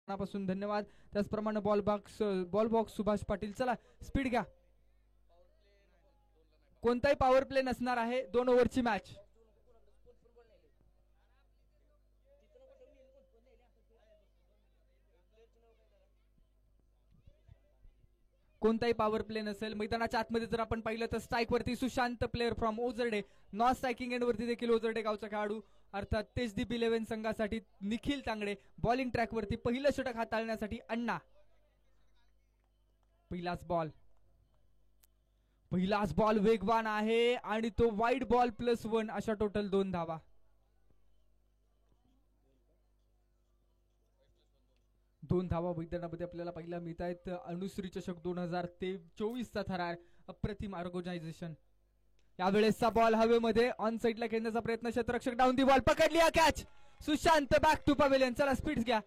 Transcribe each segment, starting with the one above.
मनापासून धन्यवाद. त्याचप्रमाणे बॉल बॉक्स सुभाष पाटील. चला स्पीड घ्या. कोणताही पॉवर प्ले नसणार आहे. 2 ओव्हरची मॅच. कोणताही पॉवर प्ले नसेल. मैदानाच्या आतमध्ये जर आपण पाहिलं तर स्ट्राईक वरती Sushant player from Ozarde. Non striking end वरती देखील ओझरडे गावचा खेळाडू अर्थात तेजदीप 11 संघासाठी निखिल तांगडे. बॉलिंग ट्रॅक वरती पहिलं षटक हाताळण्यासाठी अण्णा. पहिलाच बॉल वेगवान आहे आणि तो वाईड बॉल +1 अशा टोटल 2 धावा. दोन धावा मैदानामध्ये आपल्याला पाहायला मिळत आहेत. अनुश्री चषक 2024चा थरार. अप्रतिम ऑर्गनायझेशन. यावेळेसचा बॉल हवेमध्ये ऑन साईडला खेळण्याचा प्रयत्न. क्षेत्ररक्षक डाऊन दी बॉल पकडली. Catch. Sushant back to pavilion. चला स्पीड घ्या.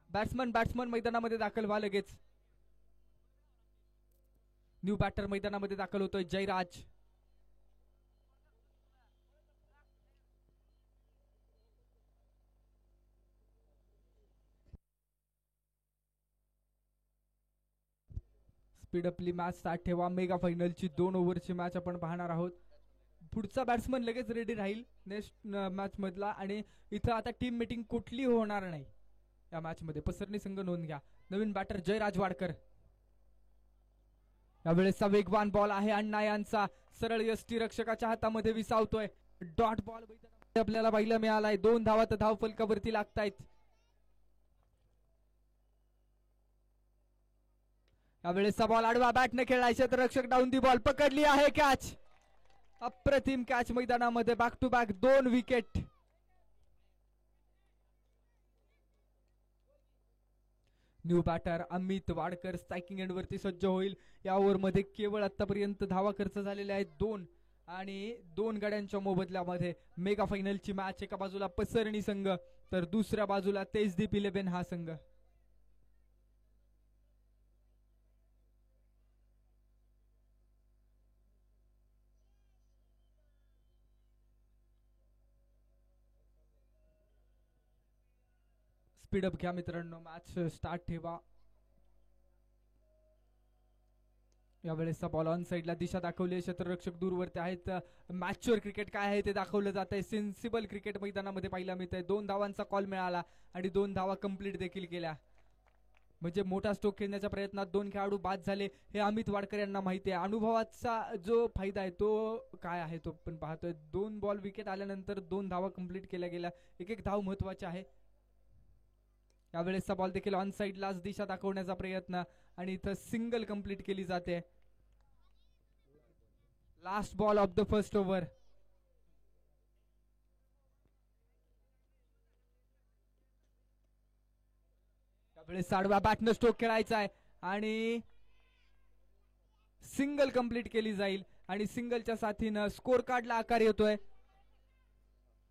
बॅट्समन मैदानामध्ये दाखल व्हा लगेच. न्यू बॅटर मैदानामध्ये दाखल होतोय जयराज. स्पीड आपली मॅच स्टार्ट ठेवा. मेगा फायनलची 2 ओव्हरची मॅच आपण पाहणार आहोत. पुढचा बॅट्समन लगेच रेडी राहील नेक्स्ट मॅच मधला. आणि इथं आता टीम मीटिंग कुठली होणार नाही या मॅच मध्ये. पसरणी संघ नोंद घ्या. नवीन बॅटर जयराज वाडकर. यावेळेसचा वेगवान बॉल आहे अण्णा यांचा. सरळ यष्टी रक्षकाच्या हातामध्ये विसावतोय. डॉट बॉल आपल्याला पाहायला मिळालाय. 2 धावा तर धाव फलकावरती लागतायत. यावेळेसचा बॉल आडवा बॅटने खेळलाय. क्षेत्ररक्षक डाऊन दी बॉल पकडली आहे. कॅच. अप्रतिम कॅच मैदानामध्ये. Back to back 2 wicket. New batter Amit Wadkar striking end वरती सज्ज होईल. या ओव्हर मध्ये केवळ आतापर्यंत धावा खर्च झालेल्या आहेत 2 आणि 2 गड्यांच्या मोबदल्यामध्ये मेगा फायनलची मॅच. एका बाजूला पसरणी संघ तर दुसऱ्या बाजूला तेजदीप 11 हा संघ. स्पीडअप घ्या मित्रांनो. मॅच स्टार्ट ठेवा. यावेळेसचा बॉल ऑन साईडला दिशा दाखवली. क्षेत्ररक्षक दूरवरती आहेत. मॅच्युअर क्रिकेट काय आहे ते दाखवलं जात आहे. सेन्सिबल क्रिकेट मैदानामध्ये पाहायला मिळत आहे. 2 धावांचा कॉल मिळाला आणि 2 धावा कंप्लीट देखील केल्या. म्हणजे मोठा स्ट्रोक खेळण्याच्या प्रयत्नात 2 खेळाडू बाद झाले हे अमित वाडकर यांना माहिती आहे. अनुभवाचा जो फायदा आहे तो काय आहे तो पण पाहतोय. 2 बॉल विकेट आल्यानंतर 2 धावा कंप्लीट केल्या गेल्या. एक धाव महत्वाची आहे. यावेळेसचा बॉल देखील ऑन साईडलाच दिशा दाखवण्याचा प्रयत्न आणि इथं सिंगल कंप्लीट केली जाते. Last ball of the first over. यावेळेस साडवा बॅटनं स्ट्रोक खेळायचा आहे आणि सिंगल कंप्लीट केली जाईल आणि सिंगलच्या साथीनं स्कोर कार्डला आकार येतोय.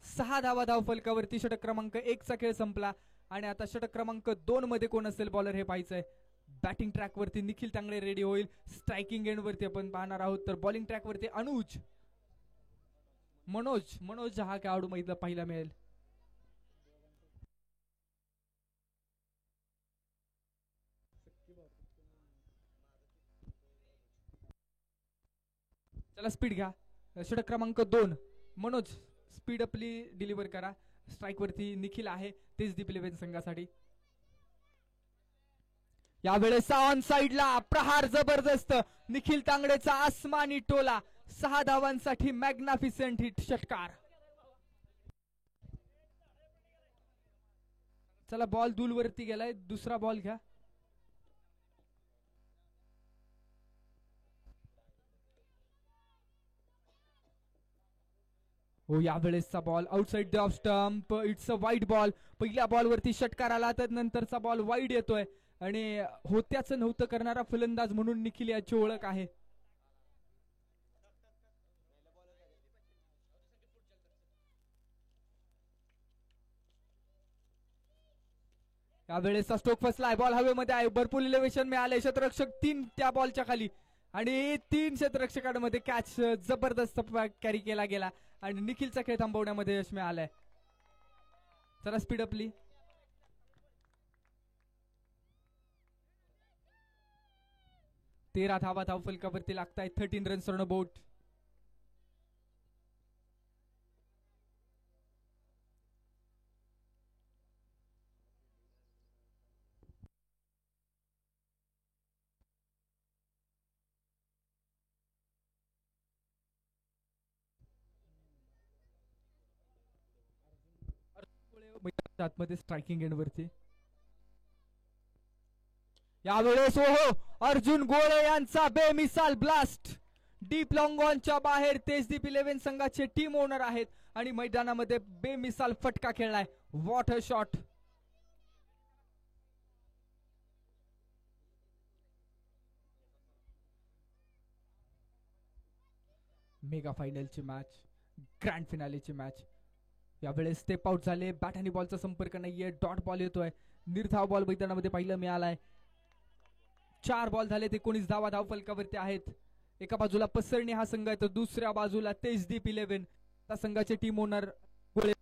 6 धावा धाव फलकावरती. षटक क्रमांक 1 चा खेळ संपला आणि आता षटक क्रमांक 2 मध्ये कोण असेल बॉलर हे पाहायचंय. बॅटिंग ट्रॅक वरती निखिल तांगडे रेडी होईल. स्ट्रायकिंग एंड वरती आपण पाहणार आहोत तर बॉलिंग ट्रॅक वरती मनोज हा खेळाडू मैदानात पाहायला मिळेल. चला स्पीड घ्या. षटक क्रमांक 2 मनोज स्पीड आपली डिलिव्हर करा. स्ट्राईक वरती निखिल आहे तेजदीप 11 संघासाठी. यावेळेस ऑन साईडला प्रहार जबरदस्त. निखिल तांगडेचा आसमानी टोला. 6 धावांसाठी मॅग्नाफिसेंट हिट षटकार. चला बॉल दूरवरती गेलाय. दुसरा बॉल घ्या. हो यावेळेसचा ball outside the off stump. It's a wide ball. पहिल्या बॉलवरती षटकार आला तर नंतरचा बॉल वाईड येतोय आणि होत्याचं नव्हतं करणारा फलंदाज म्हणून निखिल याची ओळख आहे. यावेळेसचा स्ट्रोक फसलाय. बॉल हवेमध्ये आहे. भरपूर इलेव्हेशन मिळाले. क्षेत्ररक्षक 3 त्या बॉलच्या खाली आणि 3 क्षेत्ररक्षकांमध्ये कॅच जबरदस्त कॅरी केला गेला आणि निखिलचा खेळ थांबवण्यामध्ये यश मिळालंय. चला स्पीड अपली. 13 धावा धावफलकावरती लागतायत. 13 रन्स ऑन बोर्ड. आतमध्ये स्ट्रायकिंग एंड वरती यावेळेस हो अर्जुन गोळे यांचा बेमिसाल ब्लास्ट डीप लॉंग ऑनच्या बाहेर. तेजदीप 11 संघाचे टीम ओनर आहेत आणि मैदानामध्ये बेमिसाल फटका खेळलाय. What a shot. मेगा फायनलची मॅच, ग्रँड फिनालेची मॅच. यावेळेस स्टेप आउट झाले. बॅट आणि बॉलचा संपर्क नाहीये. डॉट बॉल येतोय. निर्धाव बॉल मैदानामध्ये पाहायला मिळालाय. 4 बॉल झाले. 19 धावा धावफलकावरती आहेत. एका बाजूला पसरणी हा संघ आहे तर दुसऱ्या बाजूला तेजदीप 11 त्या संघाचे टीम ओनर गोळे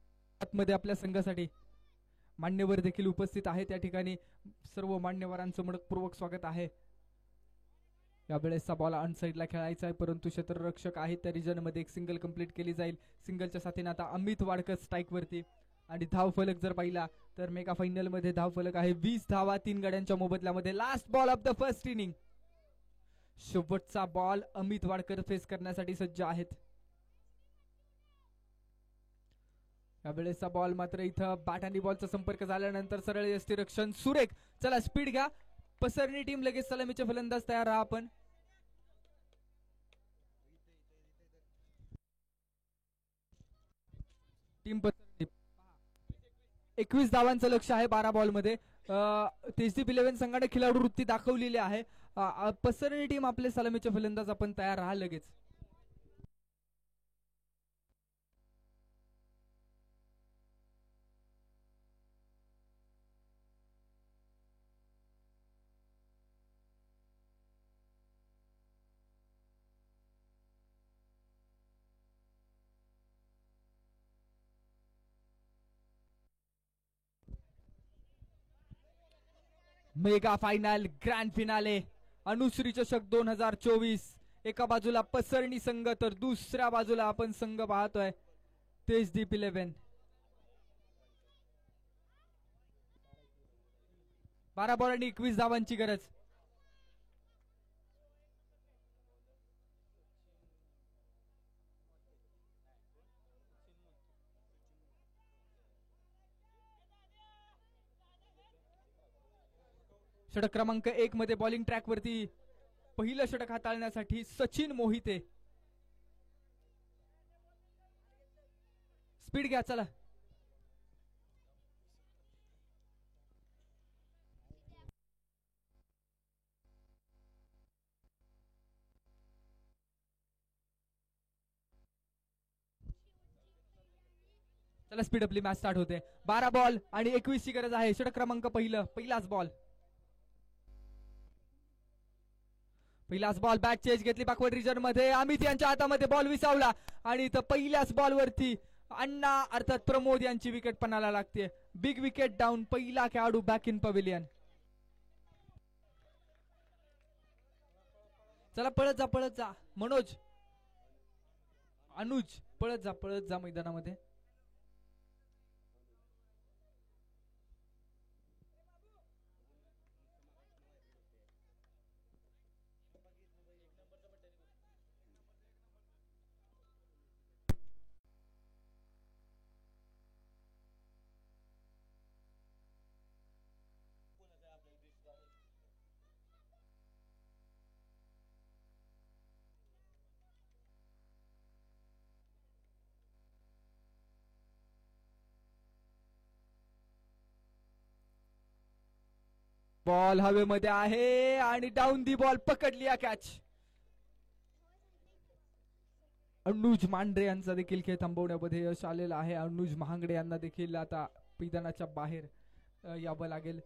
मध्ये आपल्या संघासाठी. मान्यवर देखील उपस्थित आहेत या ठिकाणी. सर्व मान्यवरांचं मनपूर्वक स्वागत आहे. यावेळेसचा बॉल ऑन साईडला खेळायचा आहे परंतु क्षेत्ररक्षक आहेत त्या रिजन मध्ये. एक सिंगल कंप्लीट केली जाईल. सिंगलच्या साथीने आता अमित वाडकर स्ट्राईक वरती. आणि धाव फलक जर पाहिला तर मेगा फायनल मध्ये धाव फलक आहे 20 धावा 3 गड्यांच्या मोबदल्यामध्ये. Last ball of the first inning. शेवटचा बॉल अमित वाडकर फेस करण्यासाठी सज्ज आहेत. यावेळेसचा बॉल मात्र इथं बॅट आणि बॉलचा संपर्क झाल्यानंतर सरळ यष्टीरक्षण सुरेख. चला स्पीड घ्या. पसरणी टीम लगेच सलामीचे फलंदाज तयार राहा आपण. टीम 21 धावांचं लक्ष आहे 12 बॉल मध्ये. तेजदीप 11 संघाने खिलाडू वृत्ती दाखवलेली आहे. पसरणी टीम आपले सलामीचे फलंदाज आपण तयार राहा लगेच. Mega final grand finale Anushri चषक 2024. एका बाजूला पसरणी संघ तर दुसऱ्या बाजूला आपण संघ पाहतोय तेजदीप 11. 12 बॉल आणि 21 धावांची गरज. षटक क्रमांक 1 मध्ये बॉलिंग ट्रॅक वरती पहिलं षटक हाताळण्यासाठी सचिन मोहिते. स्पीड घ्या चला. चला स्पीड आपली मॅच स्टार्ट होते. 12 बॉल आणि 21 ची गरज आहे. षटक क्रमांक पहिलाच बॉल. पहिलाच बॉल. बॅट चेंज घेतली बॅकवर्ड रिजन मध्ये. अमित यांच्या हातामध्ये बॉल विसावला आणि इथं पहिल्याच बॉल वरती अण्णा अर्थात प्रमोद यांची विकेट पणाला लागते. Big wicket down. पहिला खेळाडू बॅक इन पवेलियन. चला पळत जा मनोज अनुज पळत जा मैदानामध्ये. बॉल हवेमध्ये आहे आणि डाऊन दी बॉल पकडली कॅच. अनुज मांढरे यांचा देखील खेळ थांबवण्यामध्ये यश आलेलं आहे. अनुज महांगडे यांना देखील आता मैदानाच्या बाहेर यावं लागेल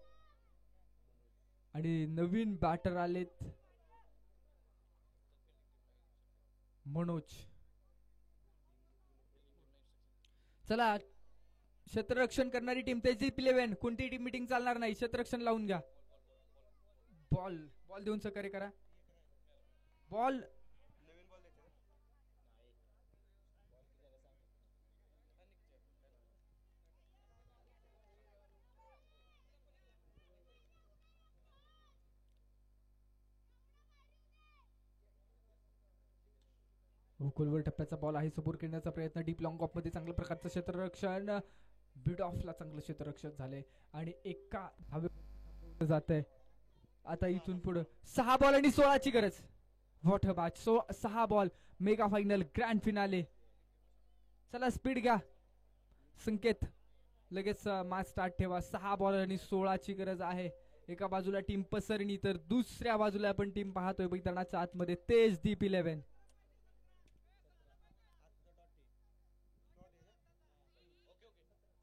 आणि नवीन बॅटर आलेत मनोज. चला क्षेत्ररक्षण करणारी टीम तेजीप 11, कोणती टीम मीटिंग चालणार नाही, क्षेत्ररक्षण लावून घ्या. बॉल बॉल देऊन सहकार्य करा. बॉल खोलवर टप्प्याचा बॉल आहे, समोर खेळण्याचा प्रयत्न, डीप लॉंग ऑफ मध्ये चांगल्या प्रकारचं क्षेत्ररक्षण, बिड ऑफला चांगलं क्षेत्ररक्षण झालंय आणि एका धावे जात आहे. आता इथून पुढे 6 बॉल आणि 16ची गरज. What a match. 6 ball, mega final, grand finale. चला स्पीड घ्या संकेत, लगेच मॅच स्टार्ट ठेवा. 6 बॉल आणि 16ची गरज आहे. एका बाजूला टीम पसरणी तर दुसऱ्या बाजूला आपण टीम पाहतोय मैदानाच्या आतमध्ये तेजदीप 11.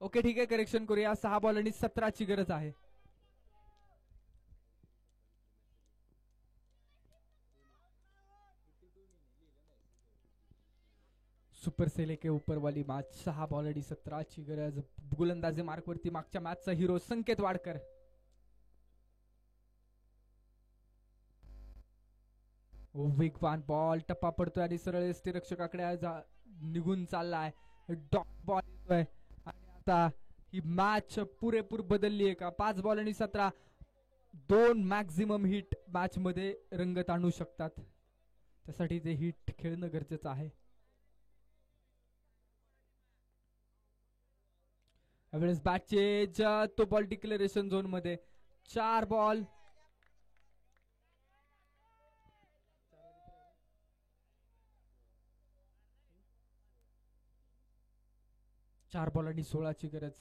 ओके ठीक आहे, करेक्शन करूया. 6 बॉल आणि 17ची गरज आहे. सुपर सेले के ऊपर वाली मॅच. 6 बॉल आणि 17ची गरज. गोलंदाजी मार्कवरती मागच्या मॅचचा हिरो संकेत वाडकर. वेगवान बॉल, टप्पा पडतोय आणि सरळ यष्टीरक्षकाकडे निघून चाललाय. डॉट बॉल येतोय आणि आता ही मॅच पुरेपूर बदलली आहे का. 5 बॉल आणि 17, 2 मॅक्झिमम हिट मॅच मध्ये रंगत आणू शकतात, त्यासाठी ते हिट खेळणं गरजेचं आहे. यावेळेस बॅटचे तो बॉल डिक्लेरेशन झोन मध्ये. 4 बॉल 4 बॉल आणि 16ची गरज.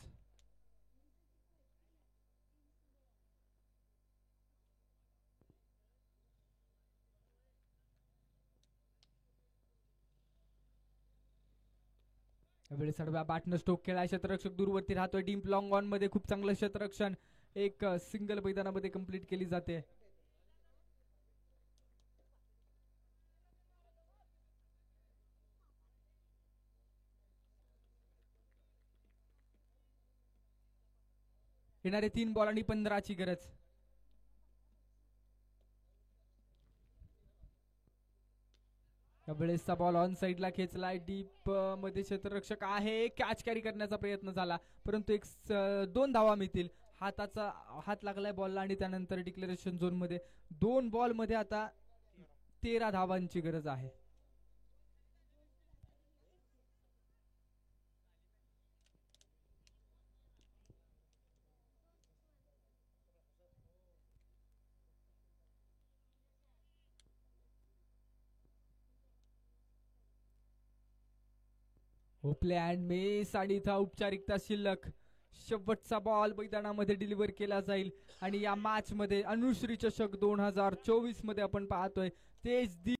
यावेळेस आडव्या बॅटनं स्टोक खेळाय, क्षेत्ररक्षक दूरवरती राहतोय. डीप लॉंग ऑन मध्ये खूप चांगलं क्षेत्ररक्षण, एक सिंगल मैदानामध्ये कंप्लीट केली जाते. येणारे 3 बॉल आणि 15ची गरज. यावेळेसचा बॉल ऑन साइडला खेचलाय, डीप मध्ये क्षेत्ररक्षक आहे, कॅच कॅरी करण्याचा प्रयत्न झाला परंतु 2 धावा मिळतील. हात लागलाय बॉलला आणि त्यानंतर डिक्लेरेशन झोन मध्ये 2 बॉल मध्ये आता 13 धावांची गरज आहे. प्ले अँड मिस आणि इथं औपचारिकता शिल्लक. शेवटचा बॉल मैदानामध्ये डिलिव्हर केला जाईल आणि या मॅच मध्ये अनुश्री चषक 2024 मध्ये आपण पाहतोय तेजदीप